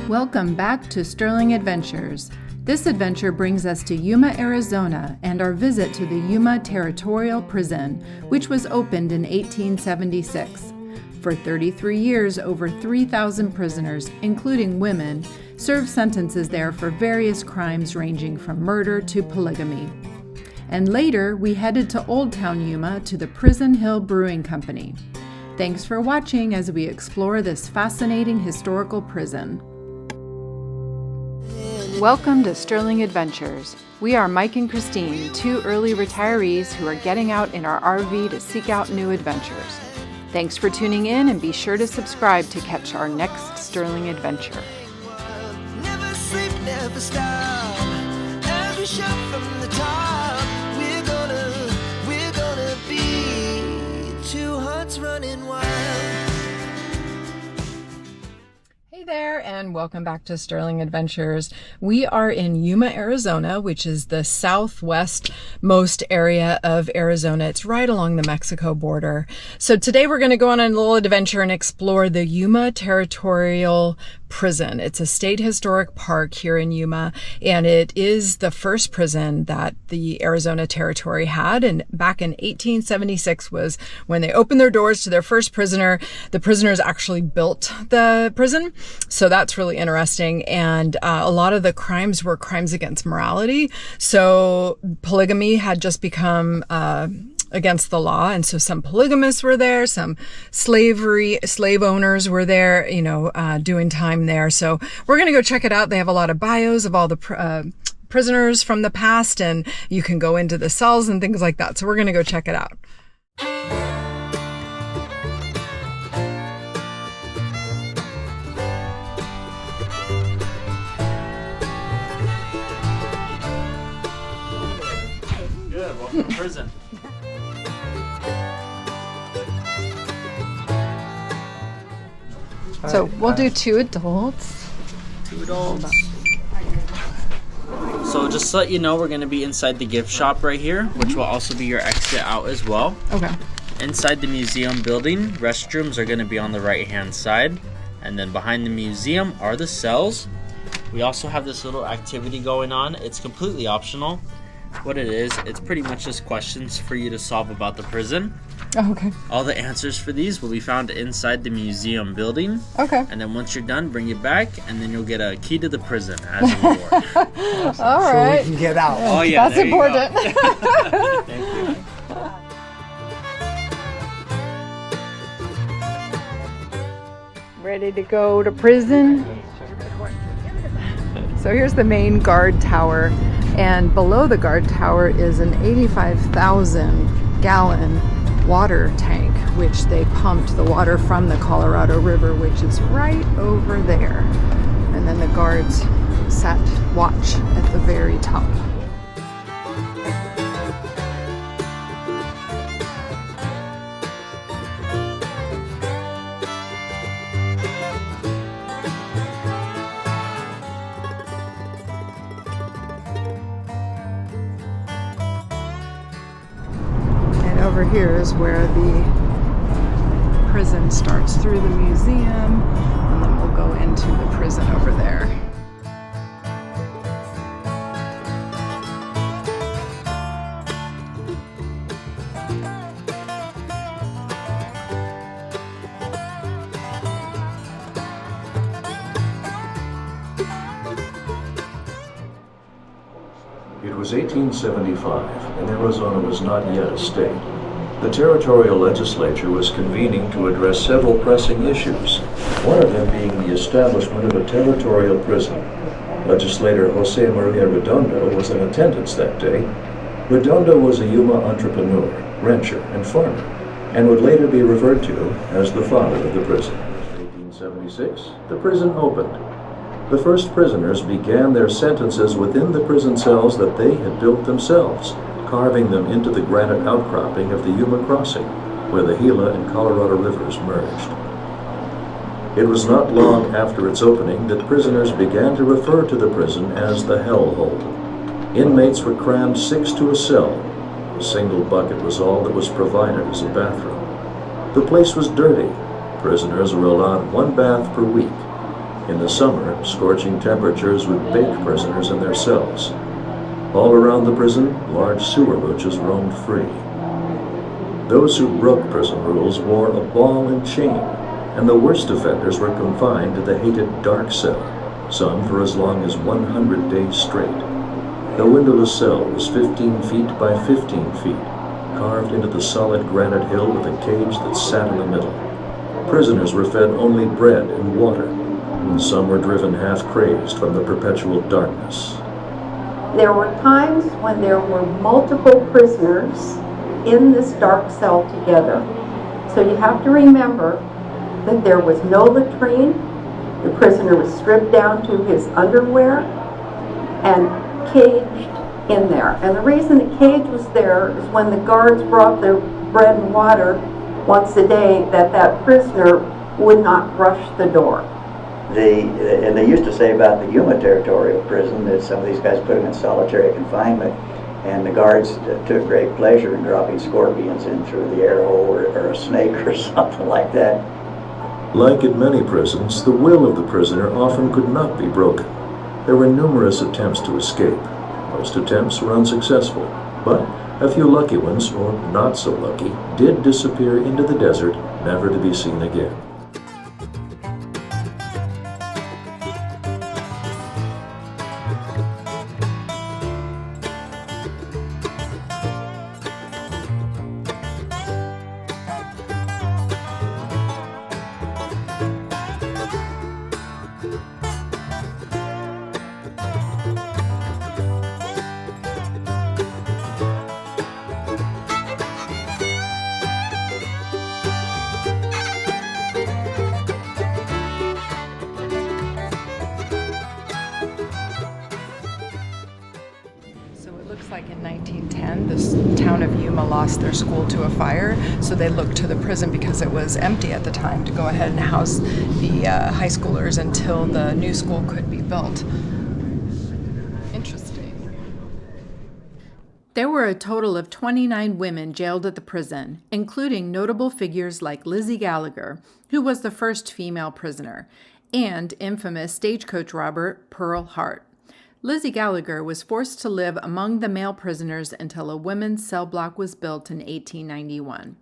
Welcome back to Sterling Adventures. This adventure brings us to Yuma, Arizona, and our visit to the Yuma Territorial Prison, which was opened in 1876. For 33 years, over 3,000 prisoners, including women, served sentences there for various crimes ranging from murder to polygamy. And later, we headed to Old Town Yuma to the Prison Hill Brewing Company. Thanks for watching as we explore this fascinating historical prison. Welcome to Sterling Adventures. We are Mike and Christine, two early retirees who are getting out in our RV to seek out new adventures. Thanks for tuning in, and be sure to subscribe to catch our next Sterling adventure. Never sleep, never stop. Every shot from the top. We're gonna be two hearts running wild. Hey there, and welcome back to Sterling Adventures. We are in Yuma, Arizona, which is the southwest-most area of Arizona. It's right along the Mexico border. So today we're going to go on a little adventure and explore the Yuma Territorial Prison. It's a state historic park here in Yuma, and it is the first prison that the Arizona Territory had. And back in 1876 was when they opened their doors to their first prisoner. The prisoners actually built the prison, so that's really interesting. And a lot of the crimes were crimes against morality. So polygamy had just become against the law, and so some polygamists were there, some slave owners were there, doing time there. So we're going to go check it out. They have a lot of bios of all the prisoners from the past, and you can go into the cells and things like that. So we're going to go check it out. Good, welcome to prison. So we'll do two adults. Two adults. So just to let you know, we're going to be inside the gift shop right here, which will also be your exit out as well. Okay. Inside the museum building, restrooms are going to be on the right-hand side. And then behind the museum are the cells. We also have this little activity going on. It's completely optional. What it is, it's pretty much just questions for you to solve about the prison. Oh, okay. All the answers for these will be found inside the museum building. Okay. And then once you're done, bring it back, and then you'll get a key to the prison as a reward. All right. So we can get out. Oh yeah, that's there important. You go. Thank you. Ready to go to prison? So here's the main guard tower, and below the guard tower is an 85,000 gallon water tank, which they pumped the water from the Colorado River, which is right over there. And then the guards sat watch at the very top. Over here is where the prison starts through the museum, and then we'll go into the prison over there. It was 1875, and Arizona was not yet a state. The territorial legislature was convening to address several pressing issues, one of them being the establishment of a territorial prison. Legislator Jose Maria Redondo was in attendance that day. Redondo was a Yuma entrepreneur, rancher, and farmer, and would later be referred to as the father of the prison. In 1876, the prison opened. The first prisoners began their sentences within the prison cells that they had built themselves, carving them into the granite outcropping of the Yuma Crossing, where the Gila and Colorado rivers merged. It was not long after its opening that prisoners began to refer to the prison as the hellhole. Inmates were crammed 6 to a cell. A single bucket was all that was provided as a bathroom. The place was dirty. Prisoners were allowed 1 bath per week. In the summer, scorching temperatures would bake prisoners in their cells. All around the prison, large sewer roaches roamed free. Those who broke prison rules wore a ball and chain, and the worst offenders were confined to the hated dark cell, some for as long as 100 days straight. The windowless cell was 15 feet by 15 feet, carved into the solid granite hill with a cage that sat in the middle. Prisoners were fed only bread and water, and some were driven half-crazed from the perpetual darkness. There were times when there were multiple prisoners in this dark cell together. So you have to remember that there was no latrine. The prisoner was stripped down to his underwear and caged in there. And the reason the cage was there is when the guards brought the bread and water once a day, that prisoner would not brush the door. And they used to say about the Yuma Territorial Prison that some of these guys put them in solitary confinement, and the guards took great pleasure in dropping scorpions in through the air hole or a snake or something like that. Like in many prisons, the will of the prisoner often could not be broken. There were numerous attempts to escape. Most attempts were unsuccessful, but a few lucky ones, or not so lucky, did disappear into the desert, never to be seen again. Like in 1910, this town of Yuma lost their school to a fire, so they looked to the prison because it was empty at the time to go ahead and house the high schoolers until the new school could be built. Interesting. There were a total of 29 women jailed at the prison, including notable figures like Lizzie Gallagher, who was the first female prisoner, and infamous stagecoach robber Pearl Hart. Lizzie Gallagher was forced to live among the male prisoners until a women's cell block was built in 1891.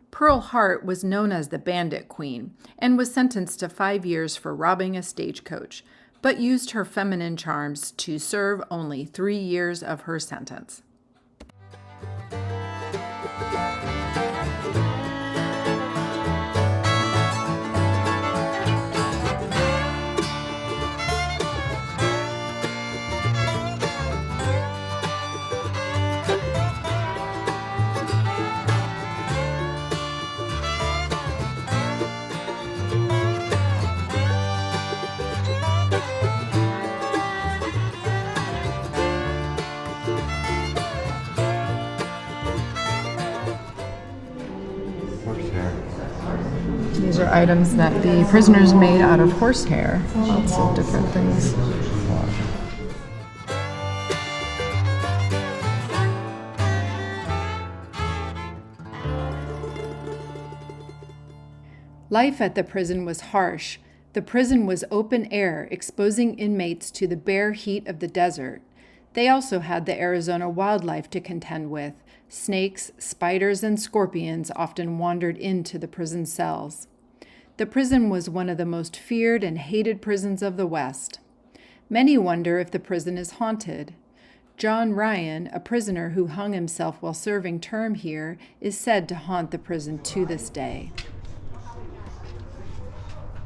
Pearl Hart was known as the Bandit Queen and was sentenced to 5 years for robbing a stagecoach, but used her feminine charms to serve only 3 years of her sentence. These are items that the prisoners made out of horsehair. Lots of different things. Life at the prison was harsh. The prison was open air, exposing inmates to the bare heat of the desert. They also had the Arizona wildlife to contend with. Snakes, spiders, and scorpions often wandered into the prison cells. The prison was one of the most feared and hated prisons of the West. Many wonder if the prison is haunted. John Ryan, a prisoner who hung himself while serving term here, is said to haunt the prison to this day.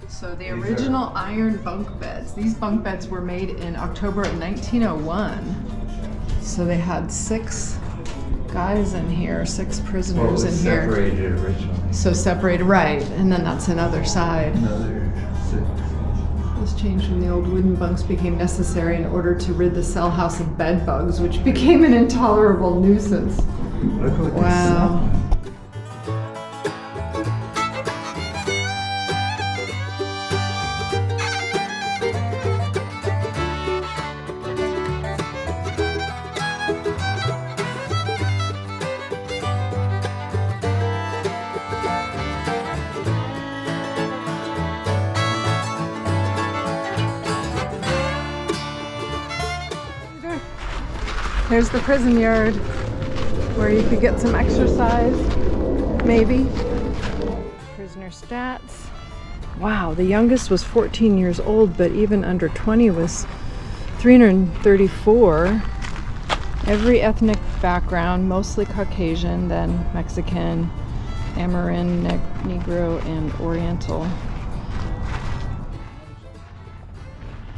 So the original iron bunk beds. These bunk beds were made in October of 1901. So they had 6 guys in here, 6 prisoners in here. Separated originally. So separated, right, and then that's another side. Another 6. This change from the old wooden bunks became necessary in order to rid the cell house of bed bugs, which became an intolerable nuisance. Look what Wow. Here's the prison yard where you could get some exercise, maybe. Prisoner stats. Wow, the youngest was 14 years old, but even under 20 was 334. Every ethnic background, mostly Caucasian, then Mexican, American, Negro, and Oriental.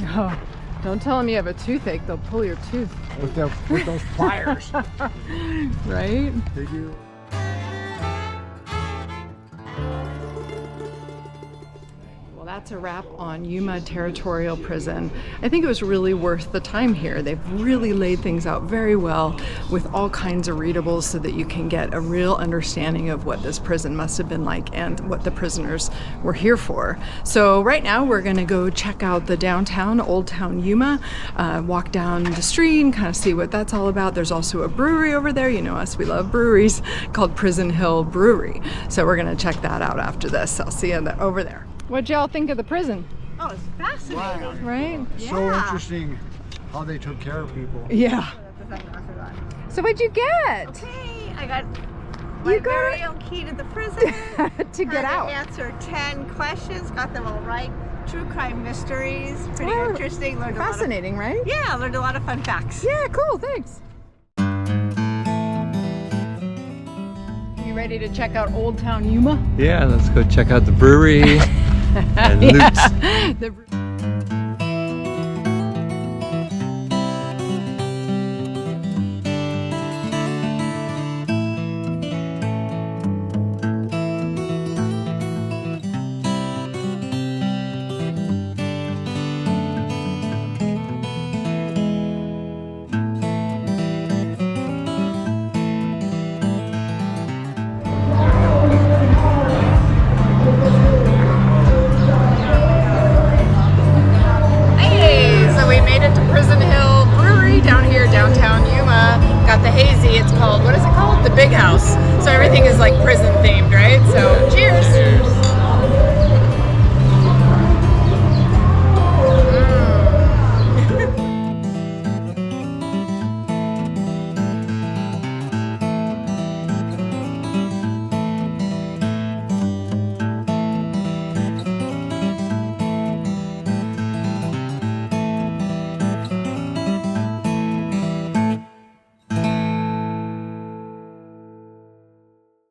Oh, don't tell them you have a toothache, they'll pull your tooth. With those pliers. Right? They do. Well, that's a wrap on Yuma Territorial Prison. I think it was really worth the time here. They've really laid things out very well with all kinds of readables so that you can get a real understanding of what this prison must have been like and what the prisoners were here for. So right now we're going to go check out the downtown, Old Town Yuma, walk down the street and kind of see what that's all about. There's also a brewery over there. You know us, we love breweries, called Prison Hill Brewery. So we're going to check that out after this. I'll see you over there. What'd y'all think of the prison? Oh, it's fascinating. Wow. Right? So Yeah. interesting how they took care of people. Yeah. That's the second after that. So what'd you get? Okay, I got my You got very own key to the prison. to get Had out. to answer 10 questions, got them all right. True crime mysteries, pretty Oh, interesting. Learned Fascinating, right? Yeah, learned a lot of fun facts. Yeah, cool, thanks. You ready to check out Old Town Yuma? Yeah, let's go check out the brewery and loot. The